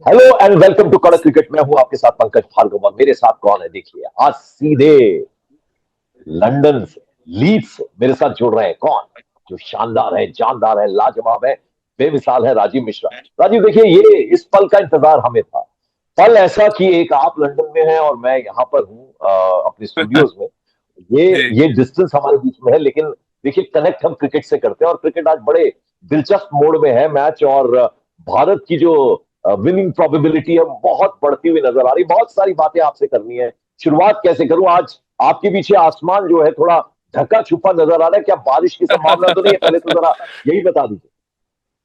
Hello and welcome to कड़क cricket. मैं हूं आपके साथ पंकज भार्गव और मेरे साथ कौन है देखिए आज सीधे लंदन से, लीड्स से मेरे साथ जुड़ रहे हैं कौन, जो शानदार है, जानदार है, लाजवाब है, बेमिसाल है, राजीव मिश्रा। राजीव देखिए, ये इस पल का इंतजार हमें था। पल ऐसा कि एक आप लंदन में हैं और मैं यहाँ पर हूँ अपने स्टूडियोज में। ये जी। ये डिस्टेंस हमारे बीच में है, लेकिन देखिए कनेक्ट हम क्रिकेट से करते हैं और क्रिकेट आज बड़े दिलचस्प मोड में है मैच। और भारत की जो विनिंग प्रोबेबिलिटी है बहुत बढ़ती हुई नजर आ रही। बहुत सारी बातें आपसे करनी है। शुरुआत कैसे करूं? आज आपके पीछे आसमान जो है थोड़ा ढका छुपा नजर आ रहा है, क्या बारिश की संभावना तो नहीं है? पहले तो जरा यही बता दीजिए।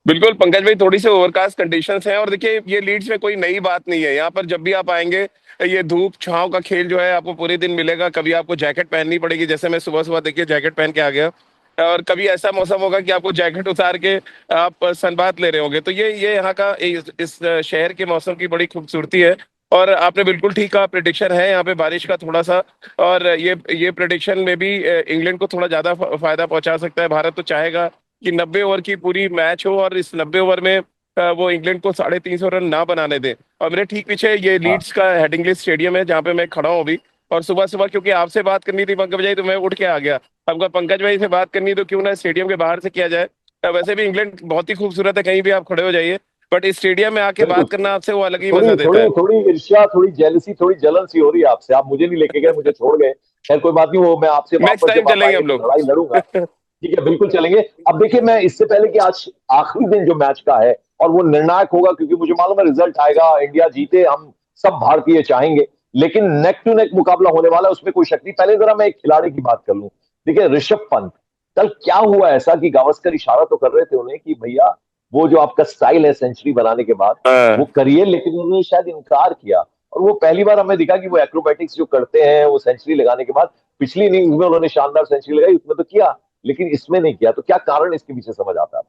बिल्कुल पंकज भाई, थोड़ी सी ओवरकास्ट कंडीशंस हैं और देखिए ये लीड्स में कोई नई बात नहीं है। यहाँ पर जब भी आप आएंगे ये धूप छांव का खेल जो है आपको पूरे दिन मिलेगा। कभी आपको जैकेट पहननी पड़ेगी, जैसे मैं सुबह सुबह देखिए जैकेट पहन के आ गया, और कभी ऐसा मौसम होगा कि आपको जैकेट उतार के आप सनबाथ ले रहे होंगे। तो ये यहाँ का इस शहर के मौसम की बड़ी खूबसूरती है। और आपने बिल्कुल ठीक कहा, प्रिडिक्शन है यहाँ पे बारिश का थोड़ा सा। और ये प्रिडिक्शन में भी इंग्लैंड को थोड़ा ज्यादा फायदा पहुंचा सकता है। भारत तो चाहेगा कि 90 ओवर की पूरी मैच हो और इस 90 ओवर में वो इंग्लैंड को 350 रन ना बनाने दें। और मेरे ठीक पीछे ये हाँ, लीड्स का हेडिंग्ले स्टेडियम है जहाँ पे मैं खड़ा हूँ अभी। और सुबह सुबह क्योंकि आपसे बात करनी थी पंकज भाई, तो मैं उठ के आ गया। आपका पंकज भाई से बात करनी है तो क्यों ना स्टेडियम के बाहर से किया जाए। वैसे भी इंग्लैंड बहुत ही खूबसूरत है, कहीं भी आप खड़े हो जाइए। बट इस स्टेडियम में आके बिल्कुल। बात करना आपसे वो अलग ही थोड़ी मजा देता थोड़ी है। थोड़ी ईर्ष्या, थोड़ी जेलसी, थोड़ी जलन सी हो रही है आपसे। आप मुझे नहीं लेके गए, मुझे छोड़ गए। खैर कोई बात नहीं, वो मैं आपसे नेक्स्ट वापस जब टाइम आप चलेंगे आएंगे हम तो लोग। लड़ाई लड़ूंगा। ठीक है, बिल्कुल चलेंगे। अब देखिए, मैं इससे पहले कि आज आखिरी दिन जो मैच का है और वो निर्णायक होगा, क्योंकि मुझे मालूम है रिजल्ट आएगा, इंडिया जीते, हम सब भारतीय चाहेंगे। लेकिन नेक टू नेक मुकाबला होने वाला है, उसमें कोई शक नहीं। पहले जरा मैं एक खिलाड़ी की बात कर लूं। देखिए ऋषभ पंत, कल क्या हुआ ऐसा कि गावस्कर इशारा तो कर रहे थे उन्हें कि भैया वो जो आपका स्टाइल है सेंचुरी बनाने के बाद वो हाँ। करिए, लेकिन उन्होंने शायद इनकार किया। और वो पहली बार हमें दिखा कि वो एक्रोबैटिक्स जो करते हैं वो सेंचुरी लगाने के बाद। पिछली इनिंग्स में उन्होंने शानदार सेंचुरी लगाई, उसमें तो किया, लेकिन इसमें नहीं किया। तो क्या कारण इसके पीछे समझ आता है?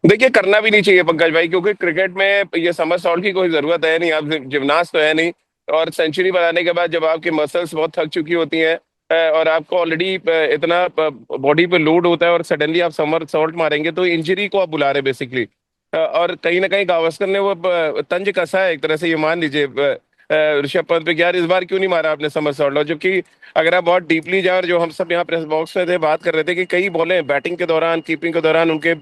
देखिए करना भी नहीं चाहिए पंकज भाई, क्योंकि क्रिकेट में ये समर सॉल्ट की कोई जरूरत है नहीं। आप जिमनास्ट तो है नहीं। और सेंचुरी बनाने के बाद जब आपकी मसल्स बहुत थक चुकी होती हैं और आपको ऑलरेडी इतना बॉडी पे लोड होता है और सडनली आप समर सॉल्ट मारेंगे तो इंजरी को आप बुला रहे बेसिकली। और कहीं ना कहीं गावस्कर ने वो तंज कसा है एक तरह से, ये मान लीजिए ऋषभ पंत पे कि यार इस बार क्यों नहीं मारा आपने समर सॉल्ट। और जबकि अगर आप बहुत डीपली जाए, और जो हम सब यहाँ प्रेस बॉक्स में थे बात कर रहे थे कि कई बॉलें बैटिंग के दौरान कीपिंग के दौरान उनके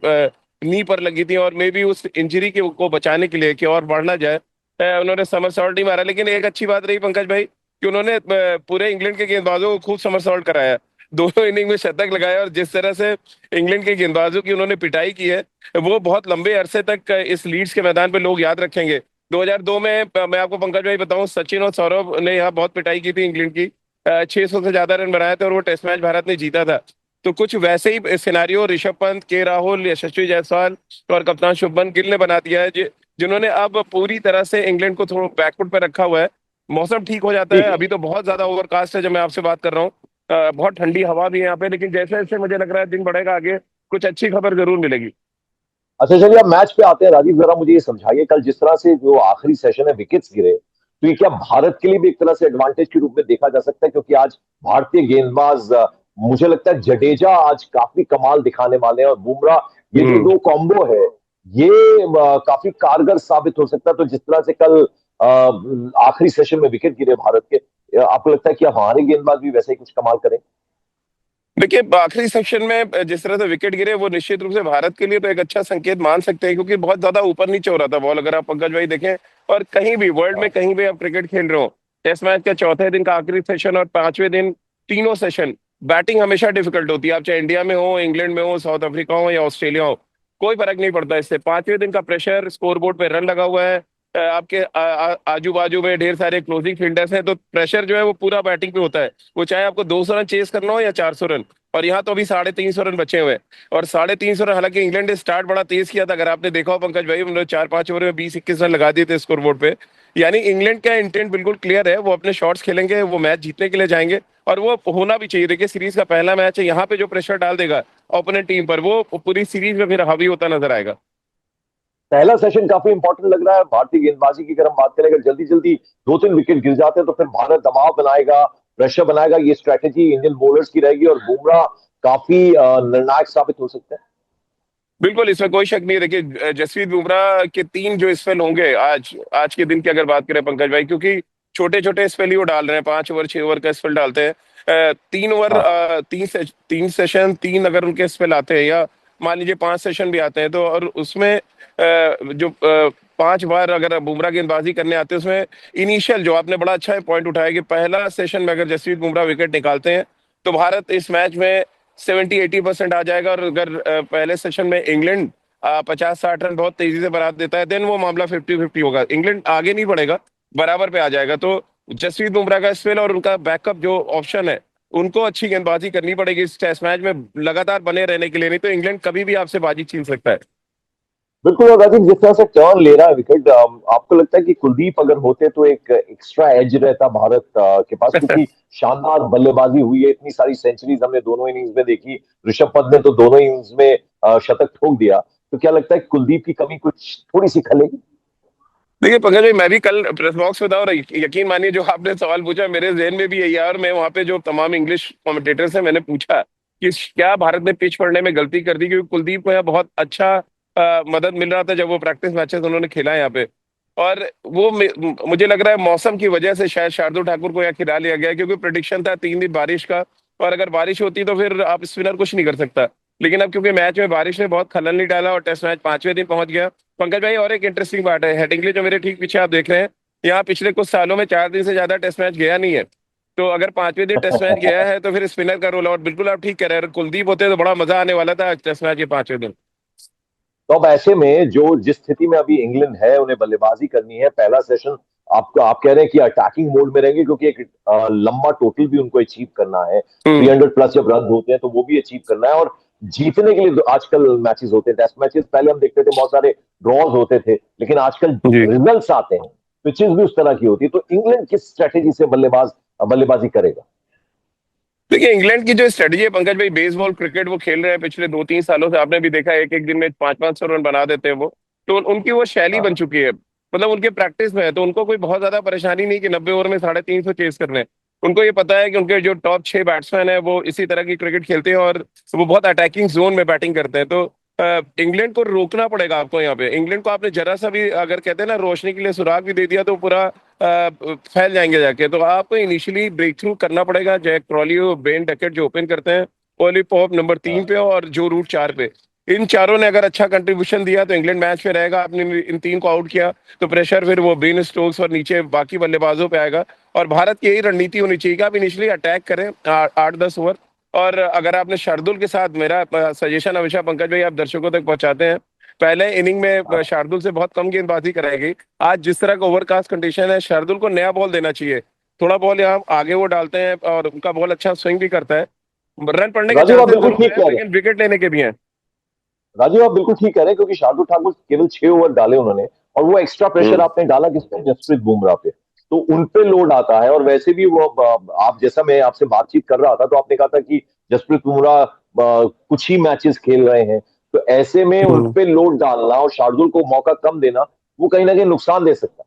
नी पर लगी थी, और मे बी उस इंजरी के को बचाने के लिए कि और बढ़ना जाए उन्होंने समरसॉल्ट नहीं मारा। लेकिन एक अच्छी बात रही पंकज भाई कि उन्होंने पूरे इंग्लैंड के गेंदबाजों को खूब समरसॉल्ट कराया। दोनों इनिंग में शतक लगाया, और जिस तरह से इंग्लैंड के गेंदबाजों की उन्होंने पिटाई की है वो बहुत लंबे अरसे तक इस लीड्स के मैदान पे लोग याद रखेंगे। 2002 में मैं आपको पंकज भाई बताऊं, सचिन और सौरभ ने यहाँ बहुत पिटाई की थी इंग्लैंड की। 600 से ज्यादा रन बनाए थे और वो टेस्ट मैच भारत ने जीता था। तो कुछ वैसे ही सिनारियो ऋषभ पंत, के राहुल, यशस्वी जायसवाल और कप्तान शुभमन गिल ने बना दिया है, जिन्होंने अब पूरी तरह से इंग्लैंड को थोड़ा बैकफुट पे रखा हुआ है। मौसम ठीक हो जाता है, ठीक है। अभी तो बहुत ज्यादा ओवरकास्ट है जब मैं आपसे बात कर रहा हूँ। बहुत ठंडी हवा भी है यहाँ पे, लेकिन जैसे जैसे मुझे लग रहा है दिन बढ़ेगा आगे कुछ अच्छी खबर जरूर मिलेगी। अच्छा चलिए, अब मैच पे आते हैं। राजीव जरा मुझे ये समझाइए, कल जिस तरह से जो आखिरी सेशन है विकेट्स गिरे, तो ये क्या भारत के लिए भी एक तरह से एडवांटेज के रूप में देखा जा सकता है? क्योंकि आज भारतीय गेंदबाज मुझे लगता है जडेजा आज काफी कमाल दिखाने वाले हैं, और बुमराह, ये जो हम्म। दो कॉम्बो है ये काफी कारगर साबित हो सकता है। तो जिस तरह से कल आखिरी सेशन में विकेट गिरे भारत के, आपको लगता है कि अब हमारे गेंदबाज भी वैसे ही कुछ कमाल करें? देखिए आखिरी सेक्शन में जिस तरह से विकेट गिरे वो निश्चित रूप से भारत के लिए तो एक अच्छा संकेत मान सकते हैं, क्योंकि बहुत ज्यादा ऊपर नीचे हो रहा था बॉल, अगर आप पंकज भाई देखें। और कहीं भी वर्ल्ड में कहीं भी आप क्रिकेट खेल रहे हो, टेस्ट मैच के चौथे दिन का आखिरी सेशन और पांचवें दिन, तीनों सेशन बैटिंग हमेशा डिफिकल्ट होती है। आप चाहे इंडिया में हो, इंग्लैंड में हो, साउथ अफ्रीका हो या ऑस्ट्रेलिया हो, कोई फर्क नहीं पड़ता इससे। पांचवें दिन का प्रेशर, स्कोरबोर्ड पे रन लगा हुआ है, आपके आजू बाजू में ढेर सारे क्लोजिंग फील्डर्स हैं, तो प्रेशर जो है वो पूरा बैटिंग पे होता है। वो चाहे आपको 200 रन चेस करना हो या 400 रन। और यहाँ तो अभी 350 रन बचे हुए हैं। और 350 रन, हालांकि इंग्लैंड ने स्टार्ट बड़ा तेज किया था, अगर आपने देखा हो पंकज भाई, उन्होंने 4-5 ओवर में 20-21 रन लगा दिए थे स्कोर बोर्ड पे। यानी इंग्लैंड का इंटेंट बिल्कुल क्लियर है, वो अपने शॉट्स खेलेंगे, वो मैच जीतने के लिए जाएंगे। और वो होना भी चाहिए। देखिए सीरीज का पहला मैच है, यहाँ पे जो प्रेशर डाल देगा ओपोनेंट टीम पर, वो पूरी सीरीज में फिर हावी होता नजर आएगा। पहला सेशन काफी इंपॉर्टेंट लग रहा है भारतीय गेंदबाजी की। अगर हम बात करें, अगर जल्दी जल्दी दो तीन विकेट गिर जाते हैं तो फिर भारत दबाव बनाएगा, प्रेशर बनाएगा। ये स्ट्रैटेजी इंडियन बॉलर्स की रहेगी और बुमराह काफी निर्णायक साबित हो सकते हैं। बिल्कुल, इसमें कोई शक नहीं है। देखिए, जसप्रीत बुमराह के 3 जो स्पेल होंगे आज आज के दिन की अगर बात करें पंकज भाई, क्योंकि छोटे छोटे स्पेल ही वो डाल रहे हैं, 5 ओवर 6 ओवर का स्पेल डालते हैं। 3 ओवर, हाँ। 3 सेशन 3 अगर उनके स्पेल आते हैं, या मान लीजिए 5 सेशन भी आते हैं, तो और उसमें जो 5 बार अगर बुमराह गेंदबाजी करने आते हैं, उसमें इनिशियल जो आपने बड़ा अच्छा पॉइंट उठाया कि पहला सेशन में अगर जसप्रीत बुमराह विकेट निकालते हैं, तो भारत इस मैच में 70-80% आ जाएगा। और अगर पहले सेशन में इंग्लैंड 50-60 रन बहुत तेजी से बना देता है, देन वो मामला 50-50 होगा, इंग्लैंड आगे नहीं बढ़ेगा, बराबर पे आ जाएगा। तो जसप्रीत बुमराह का स्पेल और उनका बैकअप जो ऑप्शन है, उनको अच्छी गेंदबाजी करनी पड़ेगी इस टेस्ट मैच में लगातार बने रहने के लिए, नहीं तो इंग्लैंड कभी भी आपसे बाजी छीन सकता है। बिल्कुल। और राजीव, जिस तरह से टर्न ले रहा है विकेट, आपको लगता है कि कुलदीप अगर होते तो एक एक्स्ट्रा एज रहता भारत के पास? क्योंकि शानदार बल्लेबाजी हुई है, इतनी सारी सेंचुरीज हमने दोनों इनिंग्स में देखी। ऋषभ पंत ने तो दोनों इनिंग्स में शतक ठोक दिया। तो क्या लगता है कुलदीप की कमी कुछ थोड़ी सी खलेगी? देखिए पंकज भाई, मैं भी कल प्रेस बॉक्स में था, और यकीन मानिए जो आपने सवाल पूछा मेरे जहन में भी यही है। और मैं वहां पे जो तमाम इंग्लिश कमेंटेटर से मैंने पूछा कि क्या भारत ने पिच पढ़ने में गलती कर दी, क्योंकि कुलदीप को यहाँ बहुत अच्छा मदद मिल रहा था जब वो प्रैक्टिस मैचेस उन्होंने खेला है यहाँ पे। और वो मुझे लग रहा है मौसम की वजह से शायद शार्दुल ठाकुर को यहाँ खिला लिया गया, क्योंकि प्रिडिक्शन था 3 दिन बारिश का, और अगर बारिश होती तो फिर आप स्पिनर कुछ नहीं कर सकता। लेकिन अब क्योंकि मैच में बारिश ने बहुत खलल नहीं डाला और टेस्ट मैच 5वें दिन पहुंच गया। पंकज भाई, और एक इंटरेस्टिंग बात है, हेडिंगली जो मेरे ठीक पीछे आप देख रहे हैं, यहाँ पिछले कुछ सालों में 4 दिन से ज्यादा टेस्ट मैच गया नहीं है। तो अगर 5वें दिन टेस्ट मैच गया है, तो फिर स्पिनर का रोल। और बिल्कुल आप ठीक कह रहे हैं, अगर कुलदीप होते तो बड़ा मजा आने वाला था आज टेस्ट मैच के 5वें दिन। तो अब ऐसे में जो जिस स्थिति में अभी इंग्लैंड है, उन्हें बल्लेबाजी करनी है। पहला सेशन आपको, आप कह रहे हैं कि अटैकिंग मोड में रहेंगे, क्योंकि एक लंबा टोटल भी उनको अचीव करना है। हम्म। 300+ जब रन होते हैं तो वो भी अचीव करना है। और जीतने के लिए आजकल मैचेस होते हैं, टेस्ट मैचेस पहले हम देखते थे बहुत सारे ड्रॉज होते थे, लेकिन आजकल जी। रिजल्ट्स आते हैं, पिचेस भी उस तरह की होती है। तो इंग्लैंड किस स्ट्रेटेजी से बल्लेबाजी करेगा? देखिए, इंग्लैंड की जो स्ट्रेटजी है पंकज भाई, बेसबॉल क्रिकेट वो खेल रहे हैं पिछले 2-3 सालों से, आपने भी देखा एक एक दिन में 500-500 रन बना देते हैं वो। तो उनकी वो शैली बन हाँ। चुकी है, मतलब उनके प्रैक्टिस में है, तो उनको कोई बहुत ज्यादा परेशानी नहीं कि 90 ओवर में 350 चेस करने हैं। उनको ये पता है कि उनके जो टॉप 6 बैट्समैन है वो इसी तरह की क्रिकेट खेलते हैं, और वो बहुत अटैकिंग जोन में बैटिंग करते हैं। तो इंग्लैंड को रोकना पड़ेगा आपको यहाँ पे। इंग्लैंड को आपने जरा सा भी, अगर कहते हैं ना, रोशनी के लिए सुराग भी दे दिया, तो पूरा फैल जाएंगे जाके। तो आपको इनिशियली ब्रेक थ्रू करना पड़ेगा। जैक क्रॉली, बेन डकेट जो ओपन करते हैं, ओली पॉप नंबर 3 हाँ। पे, और जो रूट 4 पे, इन चारों ने अगर अच्छा कंट्रीब्यूशन दिया तो इंग्लैंड मैच पे रहेगा। आपने इन 3 को आउट किया तो प्रेशर फिर वो बेन स्टोक्स और नीचे बाकी बल्लेबाजों पे आएगा। और भारत की यही रणनीति होनी चाहिए कि आप इनिशियली अटैक करें 8-10 ओवर। और अगर आपने शार्दुल के साथ, मेरा सजेशन हमेशा पंकज भाई आप दर्शकों तक पहुंचाते हैं, पहले इनिंग में हाँ। शार्दुल से बहुत कम गेंदबाजी कराएगी। आज जिस तरह का ओवरकास्ट कंडीशन है, शार्दुल को नया बॉल देना चाहिए। थोड़ा बॉल यहाँ आगे वो डालते हैं, और उनका बॉल अच्छा स्विंग भी करता है। रन पड़ने के राजीव, आप चांसेस बिल्कुल जरूर ठीक है, कह रहे हैं। लेकिन विकेट लेने के भी हैं। राजीव, आप बिल्कुल ठीक कह रहे हैं, क्योंकि शार्दुल ठाकुर केवल 6 ओवर डाले उन्होंने, और वो एक्स्ट्रा प्रेशर हम्म। आपने डाला किस पे? जसप्रीत बुमराह पे। तो उन पे लोड आता है। और वैसे भी वो आप जैसा, मैं आपसे बातचीत कर रहा था तो आपने कहा था कि जसप्रीत बुमराह कुछ ही मैचेस खेल रहे हैं। तो ऐसे में उन हम्म। पे लोड डालना और शार्दुल को मौका कम देना, वो कहीं ना कहीं नुकसान दे सकता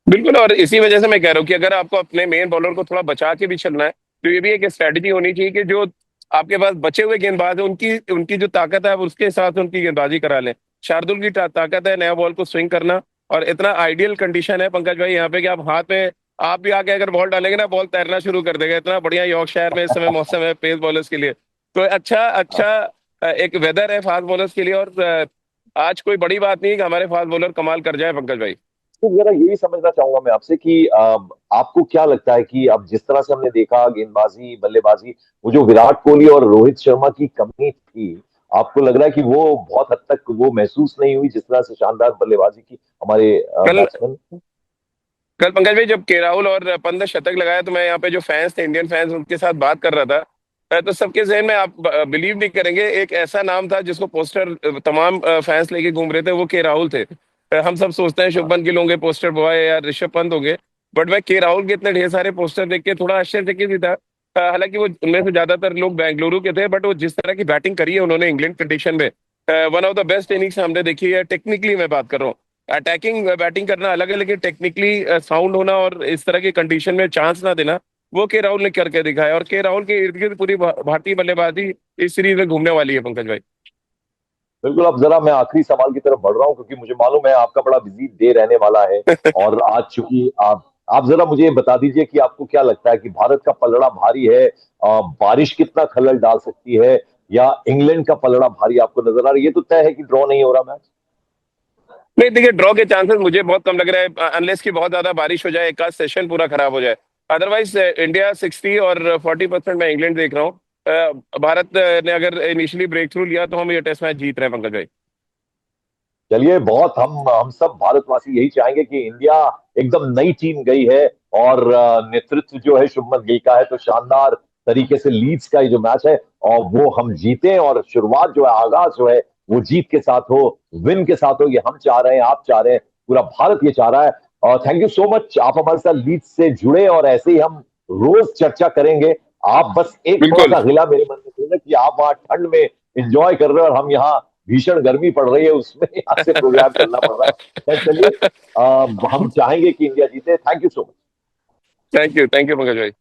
बिल्कुल, और इसी वजह से मैं कह रहा हूँ कि अगर आपको अपने मेन बॉलर को थोड़ा बचा के भी चलना है, तो ये भी एक स्ट्रैटेजी होनी चाहिए कि जो आपके पास बचे हुए गेंदबाज है, उनकी उनकी जो ताकत है, आप उसके हिसाब से उनकी गेंदबाजी करा लें। शार्दुल की ताकत है नया बॉल को स्विंग करना, और इतना आइडियल कंडीशन है पंकज भाई यहाँ पे कि आप हाथ में, आप भी आके अगर बॉल डालेंगे ना, बॉल तैरना शुरू कर देगा। इतना बढ़िया यॉर्कशायर में इस समय मौसम है पेस बॉलर्स के लिए। तो अच्छा है। अच्छा एक वेदर है फास्ट बॉलर्स के लिए। और आज कोई बड़ी बात नहीं है कि हमारे फास्ट बॉलर कमाल कर जाए पंकज भाई। तो जरा यही समझना चाहूंगा मैं आपसे कि आपको क्या लगता है कि अब जिस तरह से हमने देखा गेंदबाजी बल्लेबाजी, वो जो विराट कोहली और रोहित शर्मा की कमी थी, आपको लग रहा है कि वो बहुत हद तक वो महसूस नहीं हुई जिस तरह से शानदार बल्लेबाजी की हमारे कल बैट्समैन? कल पंकज भाई जब के राहुल और पंत ने शतक लगाया, तो मैं यहाँ पे जो फैंस थे, इंडियन फैंस, उनके साथ बात कर रहा था। तो सबके जहन में, आप बिलीव नहीं करेंगे, एक ऐसा नाम था जिसको पोस्टर तमाम फैंस लेके घूम रहे थे, वो के राहुल थे। हम सब सोचते हैं हाँ। शुभमन गिल होंगे पोस्टर बॉय या ऋषभ पंत होंगे, बट मैं के राहुल के इतने ढेर सारे पोस्टर देख के थोड़ा आश्चर्यचकित ही था। हालांकि वो उनमें से ज्यादातर लोग बेंगलुरु के थे, बट वो जिस तरह की बैटिंग करी है उन्होंने इंग्लैंड कंडीशन में, one of the best innings हमने देखी है। टेक्निकली मैं बात कर रहा हूँ, अटैकिंग बैटिंग करना अलग है, लेकिन टेक्निकली साउंड होना और इस तरह की कंडीशन में चांस ना देना, वो के राहुल ने करके दिखाया। और के राहुल के इर्द गिर्द पूरी भारतीय बल्लेबाजी इस सीरीज में घूमने वाली है पंकज भाई। बिल्कुल। अब जरा मैं आखिरी सवाल की तरफ बढ़ रहा हूं क्योंकि मुझे मालूम है आपका बड़ा बिजी डे रहने वाला है। और आज चूंकि आप जरा मुझे ये बता दीजिए कि आपको क्या लगता है कि भारत का पलड़ा भारी है, बारिश कितना खलल डाल सकती है, या इंग्लैंड का पलड़ा भारी आपको नजर आ रहा है? ये तो तय है कि ड्रॉ नहीं हो रहा मैच। नहीं देखिए, ड्रॉ के चांसेस मुझे बहुत कम लग रहा है, अनलेस की बहुत ज्यादा बारिश हो जाए, एक आध सेशन पूरा खराब हो जाए। अदरवाइज इंडिया 60 और 40% मैं इंग्लैंड देख रहा हूँ। भारत ने अगर इनिशियली ब्रेक थ्रू लिया तो हम ये टेस्ट मैच जीत रहे हैं पंकज भाई। चलिए, बहुत हम सब भारतवासी यही चाहेंगे कि इंडिया एकदम नई टीम गई है, और नेतृत्व जो है शुभमन गिल का है, तो शानदार तरीके से लीड्स का ये जो मैच है और वो हम जीते, और शुरुआत जो है, आगाज जो है वो जीत के साथ हो, विन के साथ हो। ये हम चाह रहे हैं, आप चाह रहे हैं, पूरा भारत ये चाह रहा है। और थैंक यू सो मच, आप हमारे साथ लीड्स से जुड़े, और ऐसे ही हम रोज चर्चा करेंगे। आप बस एक थोड़ा बिल्कुल। सा गिला मेरे मन में था कि आप वहां ठंड में एंजॉय कर रहे हो और हम यहाँ भीषण गर्मी पड़ रही है, उसमें यहाँ से प्रोग्राम करना पड़ रहा है। खैर चलिए, हम चाहेंगे कि इंडिया जीते। Thank you so much. Thank you Pankaj भाई।